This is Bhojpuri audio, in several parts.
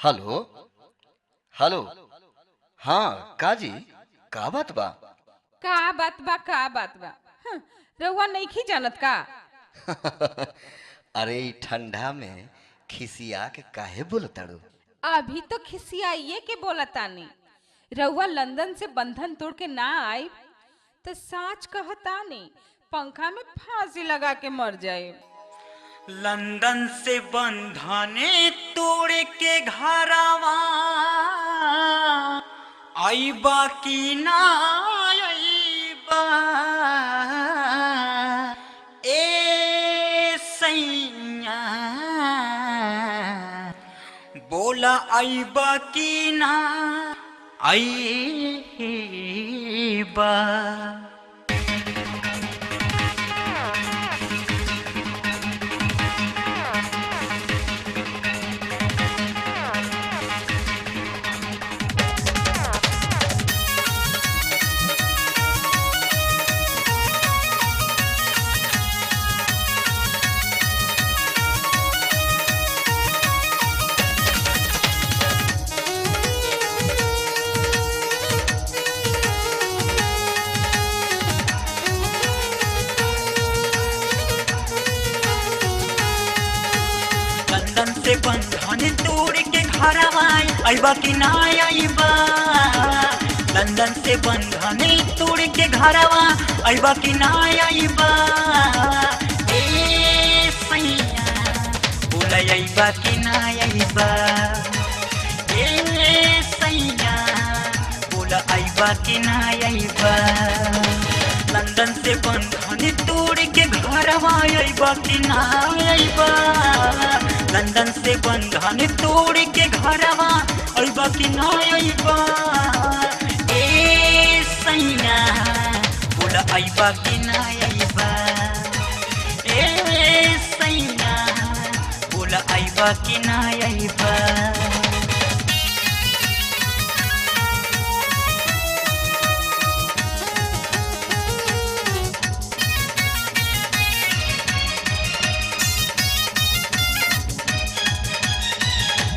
हेलो। हेलो। हाँ काजी, का बात बा? का बात बा रउआ नइखी जानत का। अरे ई ठंडा में खिसिया के काहे बोलताड़ू? अभी तो खिसियाइए के बोलतानी। रउआ लंदन से बंधन तोड़ के ना आई तो साच कहतानी पंखा में फांसी लगा के मर जाए। लंदन से बंधने तोड़ के घरवा आईबा की ना आईबा ए सैया बोला आईबा की ना आईबा। लंदन से बंधन तोड़ के घरवा आईबा की ना आईबा। लंदन से बंधन तोड़ के घरवा आईबा की ना आईबा ए सैया बोला आईबा की ना आईबा ए सैया बोला आईबा की ना आईबा। लंदन से बंधन तोड़ के घरवा आईबा की ना आईबा। लंदन से बंधन तोड़ के घरवा आईबा की ना आईबा ए सैया बोला आईबा की ना आईबा ए सैया बोला आईबा की ना आईबा।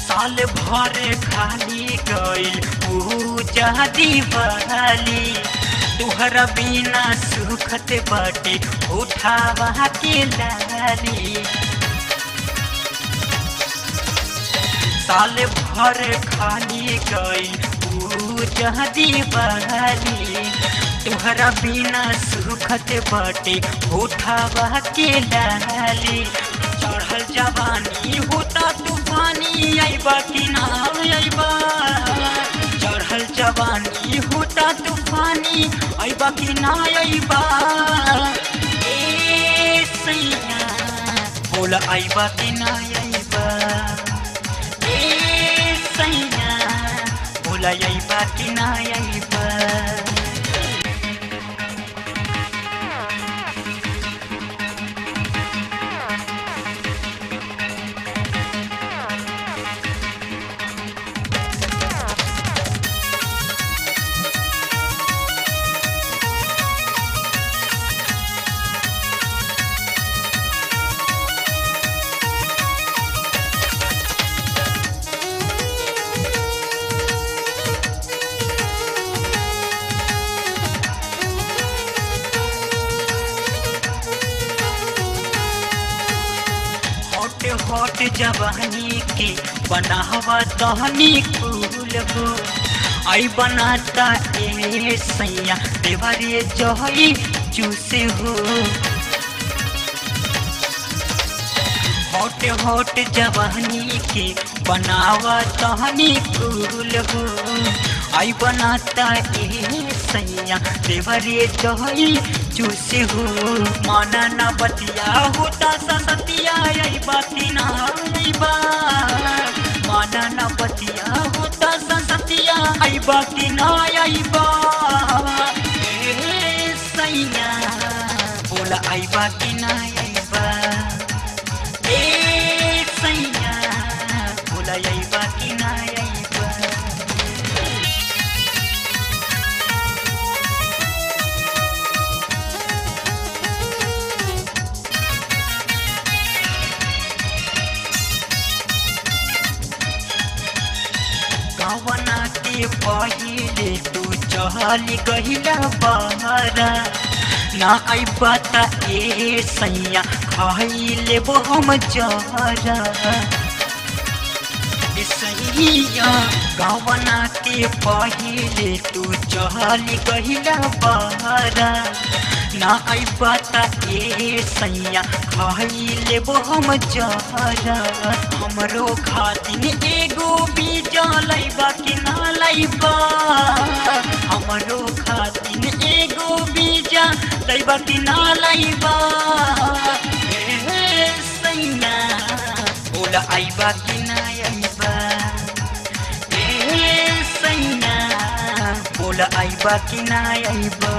साल भर खाली गई पूजा दीवाली तुहरा बिना सुखत बाटे उठावा के लाली। साल भर खाली गई पूजा दीवाली तुहरा बिना सुखत बाटे उठावा के लाली। चढ़ल जवानी होता तूफानी आईबा की ना आईबा। चढ़ल जवानी होता तूफानी आईबा की ना आईबा ए सैया बोला आईबा की ना आईबा ए सैया बोला आईबा की ना आईबा। हॉट जवानी के बनावा तहनी फूल हो आई बनाता ए सैया देवरे जही चूसे हो। हॉट जवानी के बनावा तहनी फूल हो आई बनाता ए सैया देवरे जही चूसे हो। माना ना बतिया होता सतिया आईबा की ना आईबा। माना ना बतिया होता सतिया आईबा की ना आईबा ए सैया बोला आईबा की ना आईबा ए सैया बोला आईबा की ना आईबा। पहिले तू चल गहिला बहरा ना आइबा त ए सैया खाई लेबो हम जहरा ए सैया गवना के पहिले तू चल गहिला बहरा ना आइबा त ए सैया खाई लेबो हम जहरा हमरो खातिन एगो बीजा लैबा कि ना लैबा हमरो खातिन एगो बीजा लैबा कि ना लैबा ए सैया बोला आइबा कि ना आइबा ए सैया बोला आइबा कि ना आइबा।